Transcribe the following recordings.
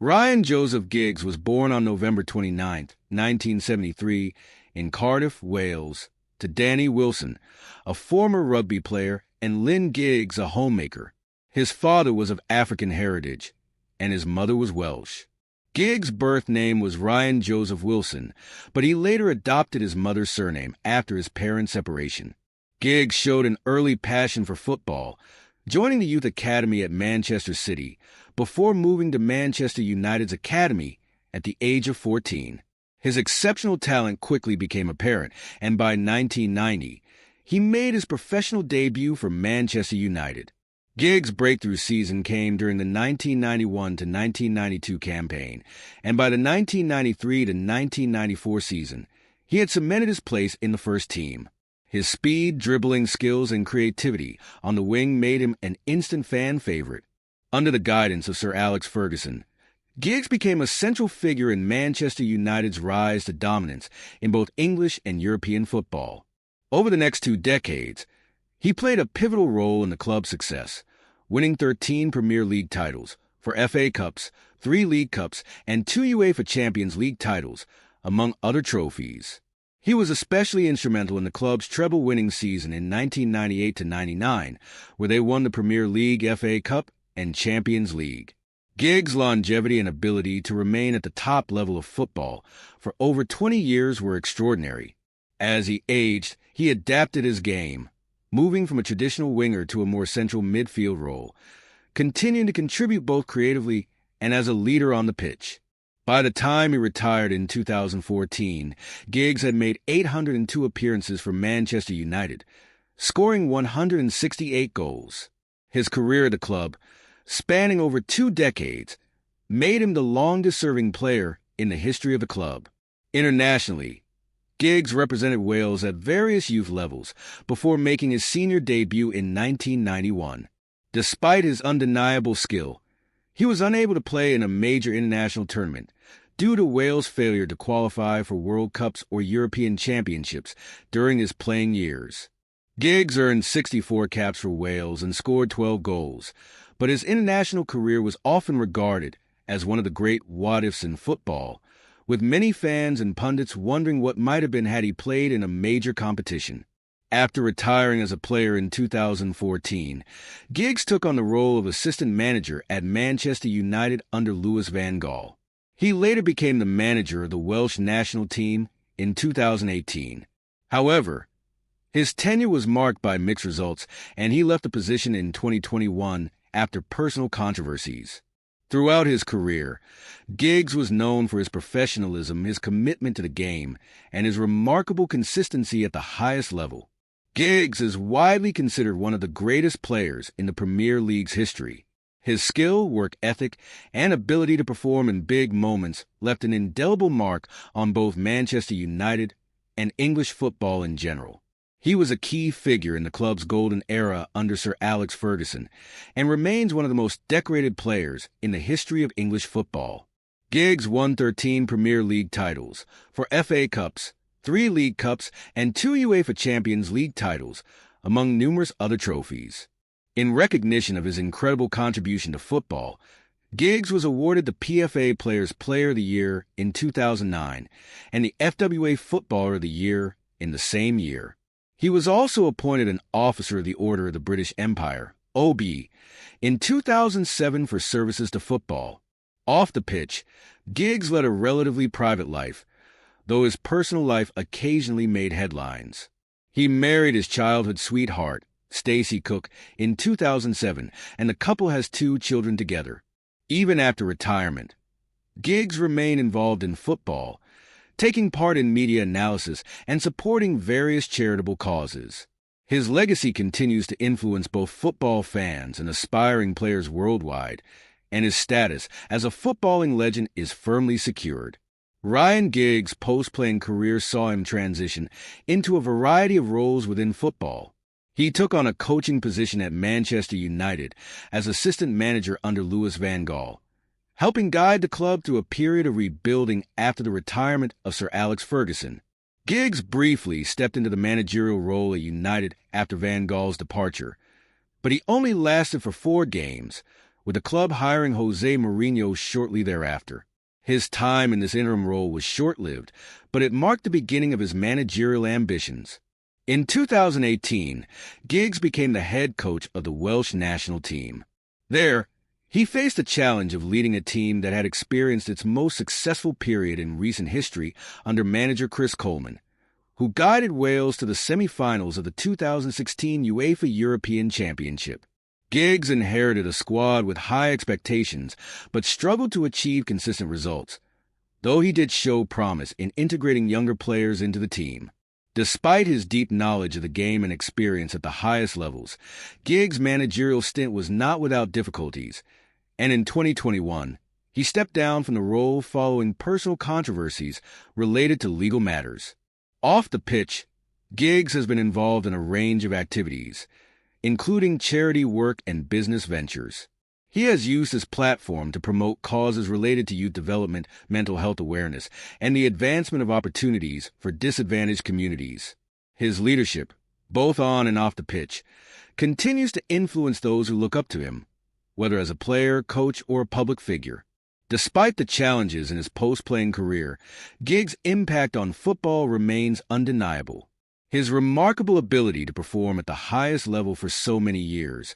Ryan Joseph Giggs was born on November 29, 1973, in Cardiff, Wales, to Danny Wilson, a former rugby player, and Lynn Giggs, a homemaker. His father was of African heritage, and his mother was Welsh. Giggs' birth name was Ryan Joseph Wilson, but he later adopted his mother's surname after his parents' separation. Giggs showed an early passion for football, joining the youth academy at Manchester City before moving to Manchester United's academy at the age of 14. His exceptional talent quickly became apparent, and by 1990, he made his professional debut for Manchester United. Giggs' breakthrough season came during the 1991 to 1992 campaign, and by the 1993 to 1994 season, he had cemented his place in the first team. His speed, dribbling skills, and creativity on the wing made him an instant fan favorite. Under the guidance of Sir Alex Ferguson, Giggs became a central figure in Manchester United's rise to dominance in both English and European football. Over the next 2 decades, he played a pivotal role in the club's success, winning 13 Premier League titles, 4 FA Cups, 3 League Cups, and 2 UEFA Champions League titles, among other trophies. He was especially instrumental in the club's treble-winning season in 1998-99, where they won the Premier League, FA Cup, and Champions League. Giggs' longevity and ability to remain at the top level of football for over 20 years were extraordinary. As he aged, he adapted his game, moving from a traditional winger to a more central midfield role, continuing to contribute both creatively and as a leader on the pitch. By the time he retired in 2014, Giggs had made 802 appearances for Manchester United, scoring 168 goals. His career at the club, spanning over 2 decades, made him the longest-serving player in the history of the club. Internationally, Giggs represented Wales at various youth levels before making his senior debut in 1991. Despite his undeniable skill, he was unable to play in a major international tournament due to Wales' failure to qualify for World Cups or European Championships during his playing years. Giggs earned 64 caps for Wales and scored 12 goals, but his international career was often regarded as one of the great what-ifs in football, with many fans and pundits wondering what might have been had he played in a major competition. After retiring as a player in 2014, Giggs took on the role of assistant manager at Manchester United under Louis van Gaal. He later became the manager of the Welsh national team in 2018. However, his tenure was marked by mixed results, and he left the position in 2021 after personal controversies. Throughout his career, Giggs was known for his professionalism, his commitment to the game, and his remarkable consistency at the highest level. Giggs is widely considered one of the greatest players in the Premier League's history. His skill, work ethic, and ability to perform in big moments left an indelible mark on both Manchester United and English football in general. He was a key figure in the club's golden era under Sir Alex Ferguson and remains one of the most decorated players in the history of English football. Giggs won 13 Premier League titles, 4 FA Cups, 3 League Cups, and 2 UEFA Champions League titles, among numerous other trophies. In recognition of his incredible contribution to football, Giggs was awarded the PFA Players Player of the Year in 2009 and the FWA Footballer of the Year in the same year. He was also appointed an Officer of the Order of the British Empire, OB, in 2007 for services to football. Off the pitch, Giggs led a relatively private life, though his personal life occasionally made headlines. He married his childhood sweetheart, Stacey Cook, in 2007, and the couple has 2 children together. Even after retirement, Giggs remained involved in football, taking part in media analysis and supporting various charitable causes. His legacy continues to influence both football fans and aspiring players worldwide, and his status as a footballing legend is firmly secured. Ryan Giggs' post-playing career saw him transition into a variety of roles within football. He took on a coaching position at Manchester United as assistant manager under Louis van Gaal, helping guide the club through a period of rebuilding after the retirement of Sir Alex Ferguson. Giggs briefly stepped into the managerial role at United after Van Gaal's departure, but he only lasted for 4 games, with the club hiring Jose Mourinho shortly thereafter. His time in this interim role was short-lived, but it marked the beginning of his managerial ambitions. In 2018, Giggs became the head coach of the Welsh national team. There, he faced the challenge of leading a team that had experienced its most successful period in recent history under manager Chris Coleman, who guided Wales to the semi-finals of the 2016 UEFA European Championship. Giggs inherited a squad with high expectations, but struggled to achieve consistent results, though he did show promise in integrating younger players into the team. Despite his deep knowledge of the game and experience at the highest levels, Giggs' managerial stint was not without difficulties, and in 2021, he stepped down from the role following personal controversies related to legal matters. Off the pitch, Giggs has been involved in a range of activities, including charity work and business ventures. He has used his platform to promote causes related to youth development, mental health awareness, and the advancement of opportunities for disadvantaged communities. His leadership, both on and off the pitch, continues to influence those who look up to him, whether as a player, coach, or a public figure. Despite the challenges in his post-playing career, Giggs' impact on football remains undeniable. His remarkable ability to perform at the highest level for so many years,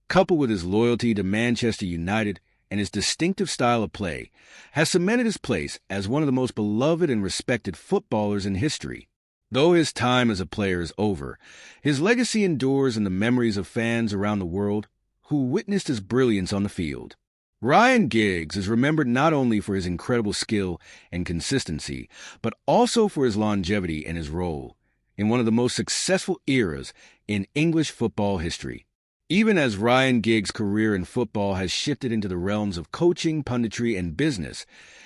coupled with his loyalty to Manchester United and his distinctive style of play, has cemented his place as one of the most beloved and respected footballers in history. Though his time as a player is over, his legacy endures in the memories of fans around the world who witnessed his brilliance on the field. Ryan Giggs is remembered not only for his incredible skill and consistency, but also for his longevity and his role in one of the most successful eras in English football history. Even as Ryan Giggs' career in football has shifted into the realms of coaching, punditry, and business,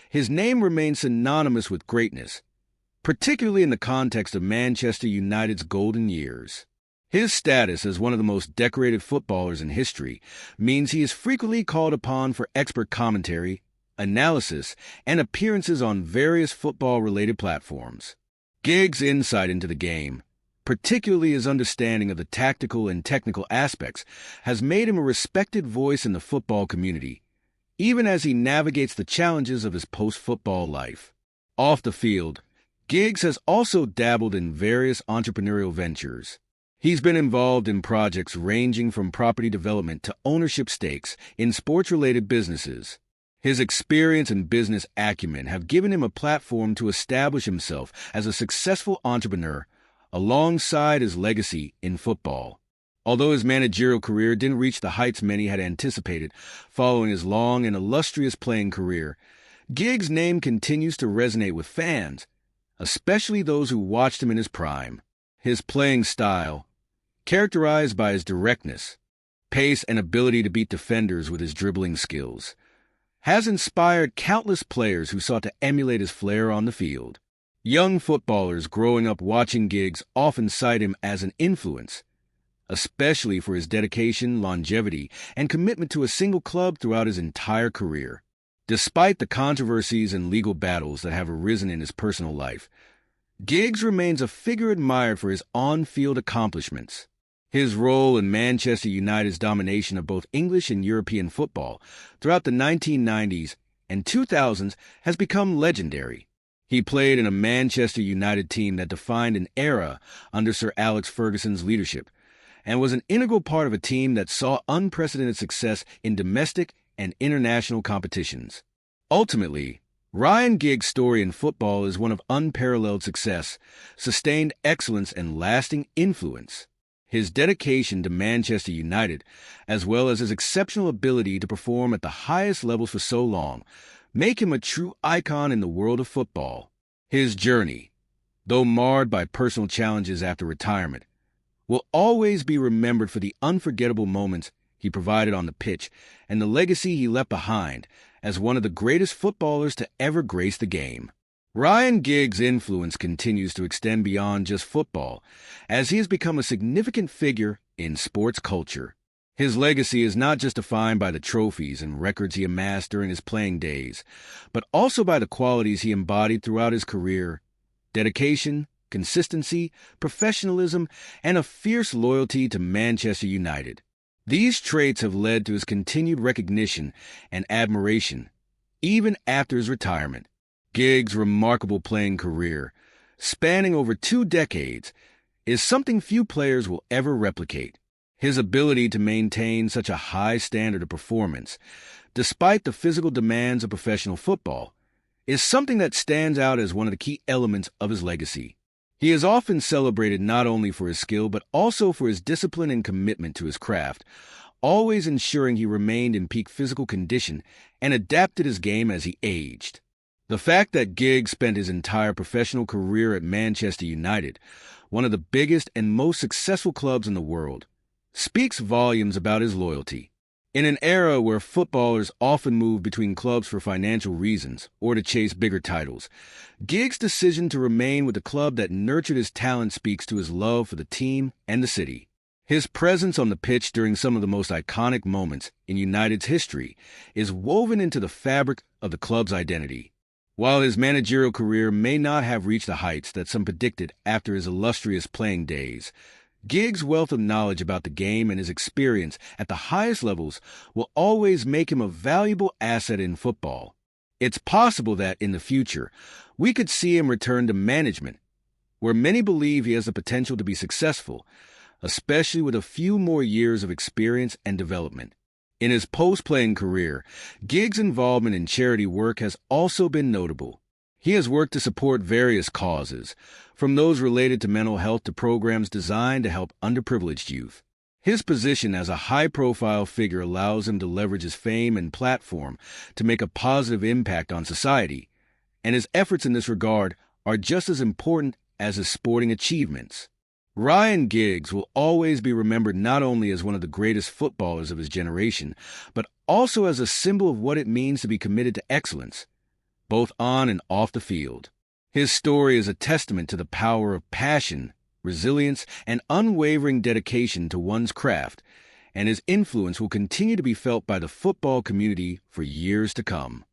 his name remains synonymous with greatness, particularly in the context of Manchester United's golden years. His status as one of the most decorated footballers in history means he is frequently called upon for expert commentary, analysis, and appearances on various football-related platforms. Giggs' insight into the game, particularly his understanding of the tactical and technical aspects, has made him a respected voice in the football community, even as he navigates the challenges of his post-football life. Off the field, Giggs has also dabbled in various entrepreneurial ventures. He's been involved in projects ranging from property development to ownership stakes in sports-related businesses. His experience and business acumen have given him a platform to establish himself as a successful entrepreneur alongside his legacy in football. Although his managerial career didn't reach the heights many had anticipated following his long and illustrious playing career, Giggs' name continues to resonate with fans, especially those who watched him in his prime. His playing style, characterized by his directness, pace, and ability to beat defenders with his dribbling skills, has inspired countless players who sought to emulate his flair on the field. Young footballers growing up watching Giggs often cite him as an influence, especially for his dedication, longevity, and commitment to a single club throughout his entire career. Despite the controversies and legal battles that have arisen in his personal life, Giggs remains a figure admired for his on-field accomplishments. His role in Manchester United's domination of both English and European football throughout the 1990s and 2000s has become legendary. He played in a Manchester United team that defined an era under Sir Alex Ferguson's leadership, and was an integral part of a team that saw unprecedented success in domestic and international competitions. Ultimately, Ryan Giggs' story in football is one of unparalleled success, sustained excellence, and lasting influence. His dedication to Manchester United, as well as his exceptional ability to perform at the highest levels for so long, make him a true icon in the world of football. His journey, though marred by personal challenges after retirement, will always be remembered for the unforgettable moments he provided on the pitch and the legacy he left behind as one of the greatest footballers to ever grace the game. Ryan Giggs' influence continues to extend beyond just football, as he has become a significant figure in sports culture. His legacy is not just defined by the trophies and records he amassed during his playing days, but also by the qualities he embodied throughout his career: dedication, consistency, professionalism, and a fierce loyalty to Manchester United. These traits have led to his continued recognition and admiration, even after his retirement. Giggs' remarkable playing career, spanning over 2 decades, is something few players will ever replicate. His ability to maintain such a high standard of performance, despite the physical demands of professional football, is something that stands out as one of the key elements of his legacy. He is often celebrated not only for his skill but also for his discipline and commitment to his craft, always ensuring he remained in peak physical condition and adapted his game as he aged. The fact that Giggs spent his entire professional career at Manchester United, one of the biggest and most successful clubs in the world, speaks volumes about his loyalty. In an era where footballers often move between clubs for financial reasons or to chase bigger titles, Giggs' decision to remain with the club that nurtured his talent speaks to his love for the team and the city. His presence on the pitch during some of the most iconic moments in United's history is woven into the fabric of the club's identity. While his managerial career may not have reached the heights that some predicted after his illustrious playing days, Giggs' wealth of knowledge about the game and his experience at the highest levels will always make him a valuable asset in football. It's possible that, in the future, we could see him return to management, where many believe he has the potential to be successful, especially with a few more years of experience and development. In his post-playing career, Giggs' involvement in charity work has also been notable. He has worked to support various causes, from those related to mental health to programs designed to help underprivileged youth. His position as a high-profile figure allows him to leverage his fame and platform to make a positive impact on society, and his efforts in this regard are just as important as his sporting achievements. Ryan Giggs will always be remembered not only as one of the greatest footballers of his generation, but also as a symbol of what it means to be committed to excellence, both on and off the field. His story is a testament to the power of passion, resilience, and unwavering dedication to one's craft, and his influence will continue to be felt by the football community for years to come.